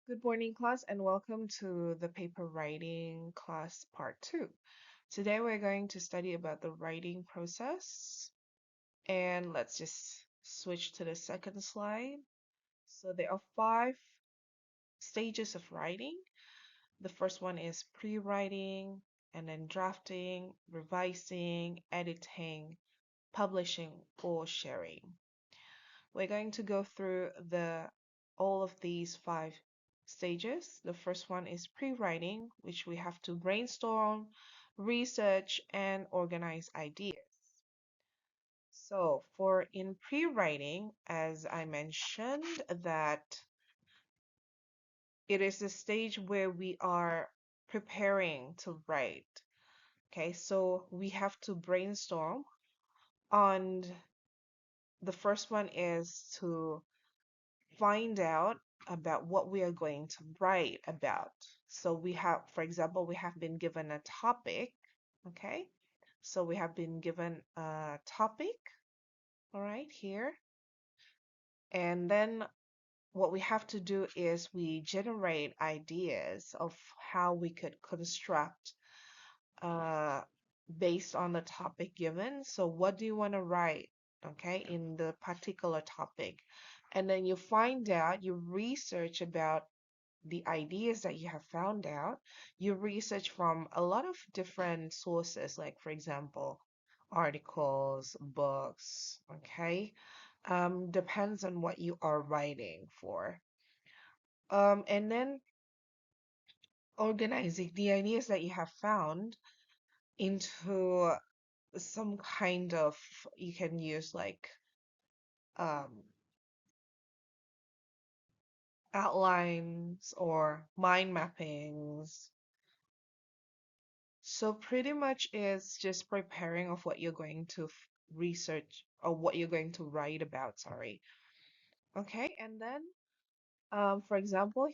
Good morning, class, and welcome to the paper writing class part two. Today, we're going to study about the writing process, and let's just switch to the second slide. So, there are five stages of writing. The first one is pre-writing, and then drafting, revising, editing, publishing, or sharing. We're going to go through the all of these five stages. The first one is pre-writing, which we have to brainstorm, research, and organize ideas. So for in pre-writing, as I mentioned, that it is the stage where we are preparing to write. Okay, so we have to brainstorm on the first one is to find out about what we are going to write about. So we have, for example, we have been given a topic, okay? So we have been given a topic, all right, here. And then what we have to do is we generate ideas of how we could construct uh, based on the topic given. So what do you want to write, okay, in the particular topic? And then you find out, you research about the ideas that you have found out, you research from a lot of different sources, like, for example, articles, books, okay? Depends on what you are writing for. And then organizing the ideas that you have found into some kind of, you can use like um, outlines or mind mappings. So pretty much is just preparing of what you're going to research or what you're going to write about, sorry. Okay, and then for example,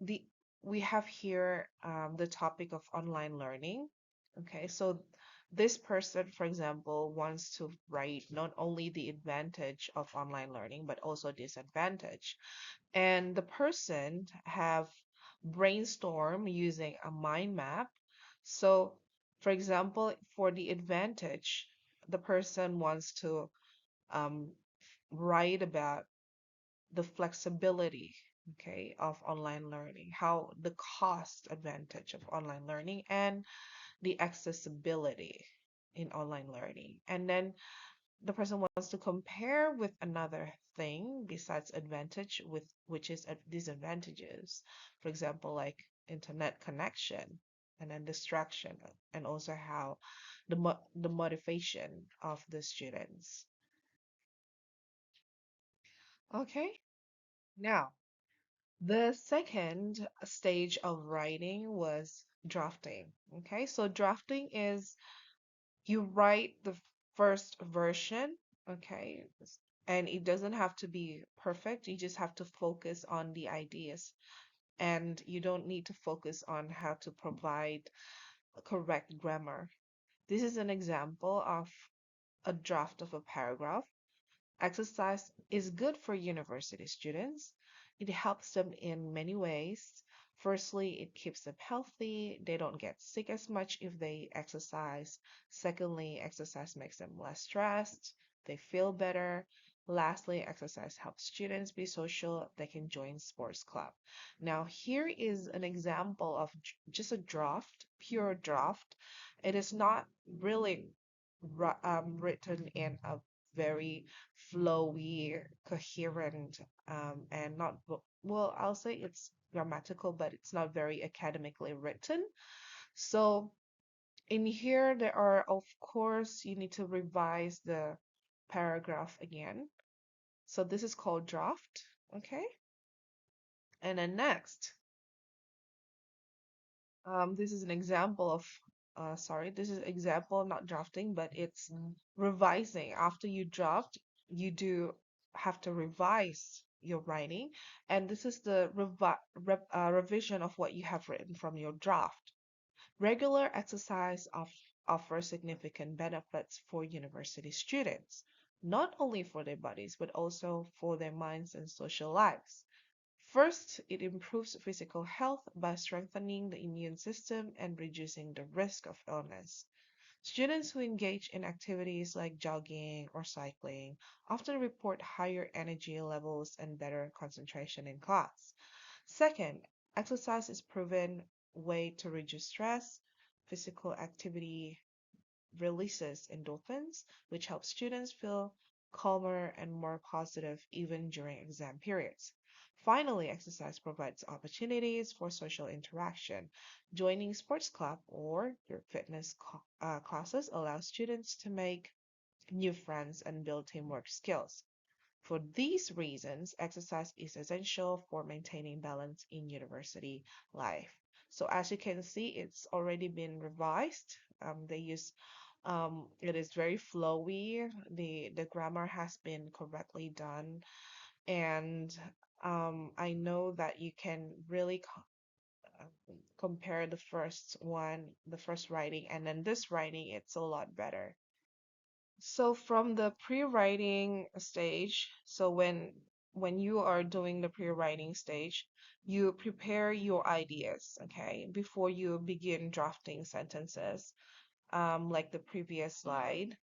the we have here the topic of online learning. Okay, so this person, for example, wants to write not only the advantage of online learning, but also disadvantage. And the person have brainstorm using a mind map. So, for example, for the advantage, the person wants to um, write about the flexibility, okay, of online learning, how the cost advantage of online learning and the accessibility in online learning. And then the person wants to compare with another thing besides advantage with which is disadvantages. For example, like internet connection and then distraction and also how the motivation of the students. Okay, now the second stage of writing was drafting. Okay, so drafting is you write the first version, okay, and it doesn't have to be perfect. You just have to focus on the ideas, and you don't need to focus on how to provide correct grammar. This is an example of a draft of a paragraph. Exercise is good for university students. It helps them in many ways. Firstly, it keeps them healthy. They don't get sick as much if they exercise. Secondly, exercise makes them less stressed. They feel better. Lastly, exercise helps students be social. They can join sports club. Now, here is an example of just a draft, pure draft. It is not really written in a very flowy, coherent, and not, well, I'll say it's grammatical, but it's not very academically written. So in here, there are, of course, you need to revise the paragraph again. So this is called draft, okay? And then next, this is an example of, sorry, this is example, not drafting, but it's revising. After you draft, you do have to revise your writing. And this is the revision of what you have written from your draft. Regular exercise offers significant benefits for university students, not only for their bodies, but also for their minds and social lives. First, it improves physical health by strengthening the immune system and reducing the risk of illness. Students who engage in activities like jogging or cycling often report higher energy levels and better concentration in class. Second, exercise is proven way to reduce stress. Physical activity releases endorphins, which helps students feel calmer and more positive even during exam periods. Finally, exercise provides opportunities for social interaction. Joining sports club or group fitness classes allows students to make new friends and build teamwork skills. For these reasons, exercise is essential for maintaining balance in university life. So as you can see, it's already been revised. They use it is very flowy. The grammar has been correctly done, and I know that you can really compare the first one, the first writing, and then this writing, it's a lot better. So from the pre-writing stage, so when you are doing the pre-writing stage, you prepare your ideas, okay, before you begin drafting sentences, like the previous slide.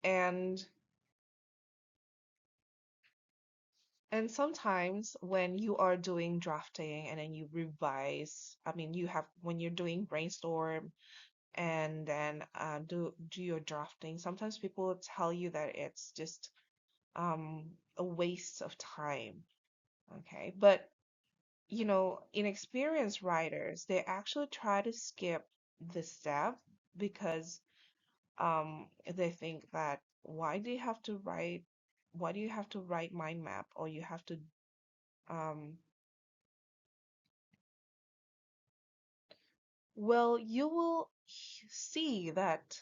And and sometimes when you are doing drafting and then you revise, I mean you have when you're doing brainstorm and then do your drafting, sometimes people tell you that it's just a waste of time. Okay. But, inexperienced writers, they actually try to skip this step because they think that why do you have to write mind map or you have to um well, you will see that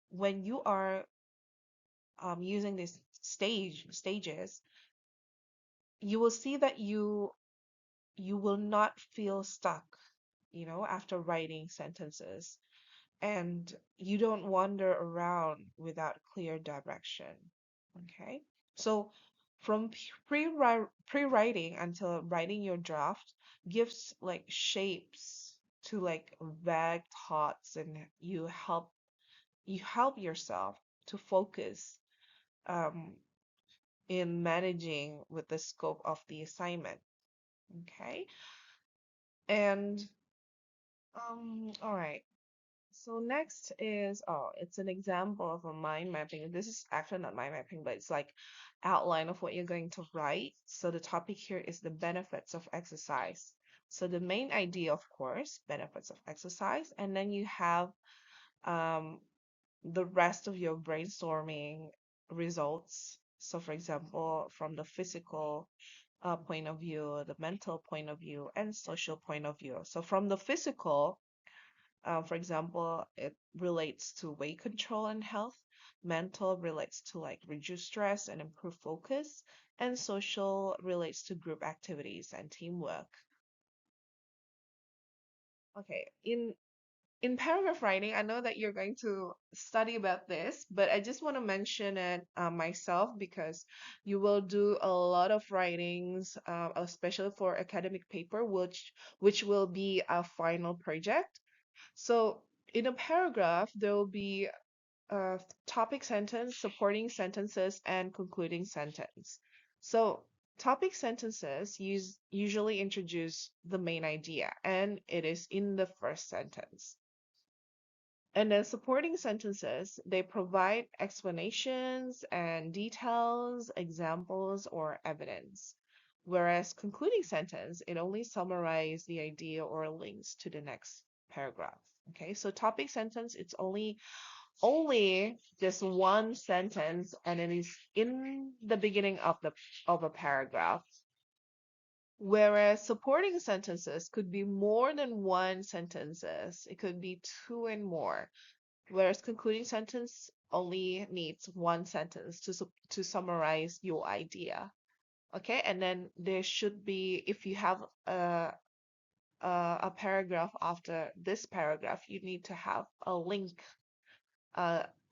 when you are using these stages, you will see that you will not feel stuck, after writing sentences, and you don't wander around without clear direction. Okay? So from pre-writing until writing your draft gives like shapes to like vague thoughts, and you help yourself to focus um in managing with the scope of the assignment. Okay? And all right. So next is, it's an example of a mind mapping. This is actually not mind mapping, but it's like outline of what you're going to write. So the topic here is the benefits of exercise. So the main idea, of course, benefits of exercise, and then you have um, the rest of your brainstorming results. So for example, from the physical point of view, the mental point of view, and social point of view. So from the physical, for example, it relates to weight control and health. Mental relates to like reduce stress and improve focus. And social relates to group activities and teamwork. Okay, in paragraph writing, I know that you're going to study about this, but I just want to mention it myself because you will do a lot of writings, especially for academic paper, which will be a final project. So in a paragraph, there will be a topic sentence, supporting sentences, and concluding sentence. So topic sentences usually introduce the main idea, and it is in the first sentence. And then supporting sentences, they provide explanations and details, examples, or evidence. Whereas concluding sentence, it only summarizes the idea or links to the next paragraph. Okay, so topic sentence, it's only just one sentence and it is in the beginning of a paragraph. Whereas supporting sentences could be more than one sentences. It could be two and more. Whereas concluding sentence only needs one sentence to summarize your idea. Okay, and then there should be, if you have a paragraph after this paragraph, you need to have a link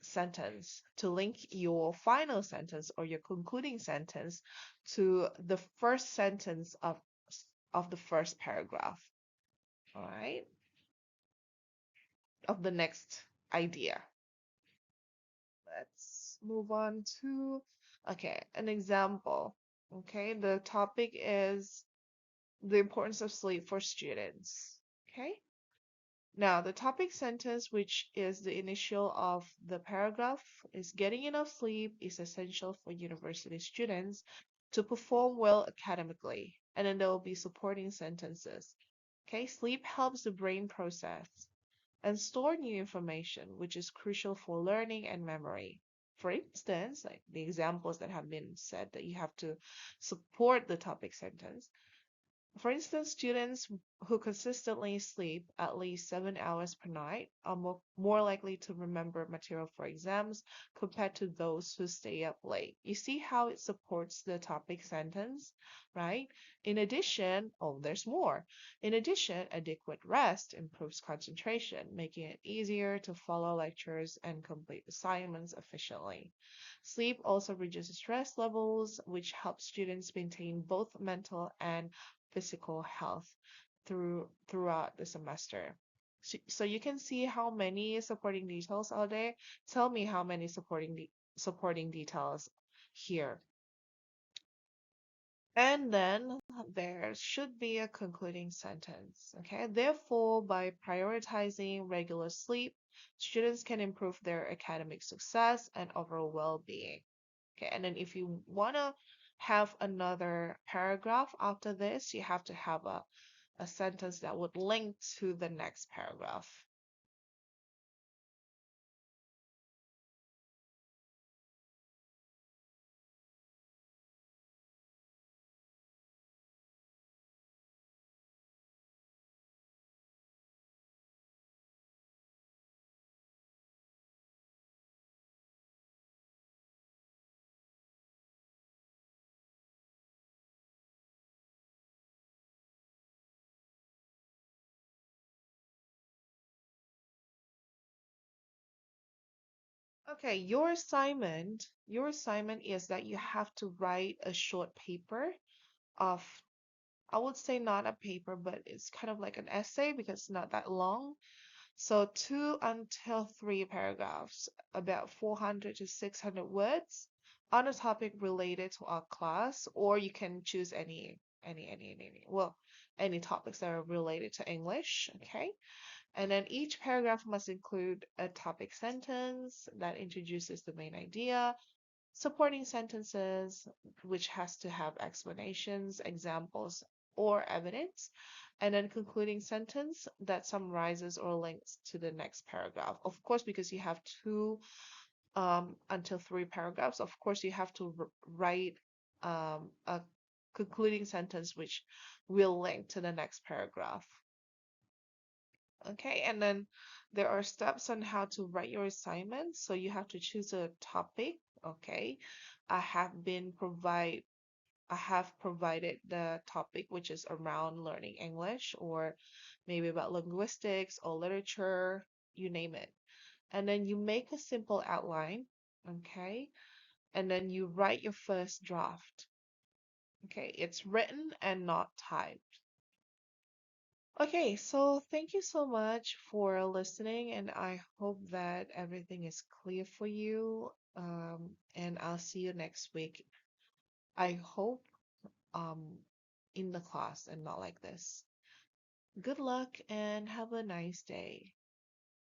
sentence, to link your final sentence or your concluding sentence to the first sentence of the first paragraph. All right, of the next idea. Let's move on to, okay, an example. Okay, the topic is the importance of sleep for students. Okay, now the topic sentence, which is the initial of the paragraph, is getting enough sleep is essential for university students to perform well academically. And then there will be supporting sentences. Okay, sleep helps the brain process and store new information, which is crucial for learning and memory. For instance, like the examples that have been said that you have to support the topic sentence. For instance, students who consistently sleep at least 7 hours per night are more likely to remember material for exams compared to those who stay up late. You see how it supports the topic sentence, right? In addition, oh, there's more. In addition, adequate rest improves concentration, making it easier to follow lectures and complete assignments efficiently. Sleep also reduces stress levels, which helps students maintain both mental and physical health throughout the semester. So you can see how many supporting details are there. Tell me how many supporting details here. And then there should be a concluding sentence. Okay. Therefore, by prioritizing regular sleep, students can improve their academic success and overall well-being. Okay. And then if you want to have another paragraph after this, you have to have a sentence that would link to the next paragraph. Okay, your assignment is that you have to write a short paper of, I would say not a paper, but it's kind of like an essay because it's not that long. So 2 until 3 paragraphs, about 400 to 600 words on a topic related to our class, or you can choose any topics that are related to English, okay? And then each paragraph must include a topic sentence that introduces the main idea, supporting sentences, which has to have explanations, examples, or evidence, and then concluding sentence that summarizes or links to the next paragraph. Of course, because you have 2 until 3 paragraphs, of course, you have to write a concluding sentence which will link to the next paragraph. Okay, and then there are steps on how to write your assignment. So you have to choose a topic. Okay, I have been provide I have provided the topic which is around learning English or maybe about linguistics or literature, you name it. And then you make a simple outline, okay? And then you write your first draft. Okay, it's written and not typed. Okay, so thank you so much for listening, and I hope that everything is clear for you. And I'll see you next week. I hope um in the class and not like this. Good luck and have a nice day.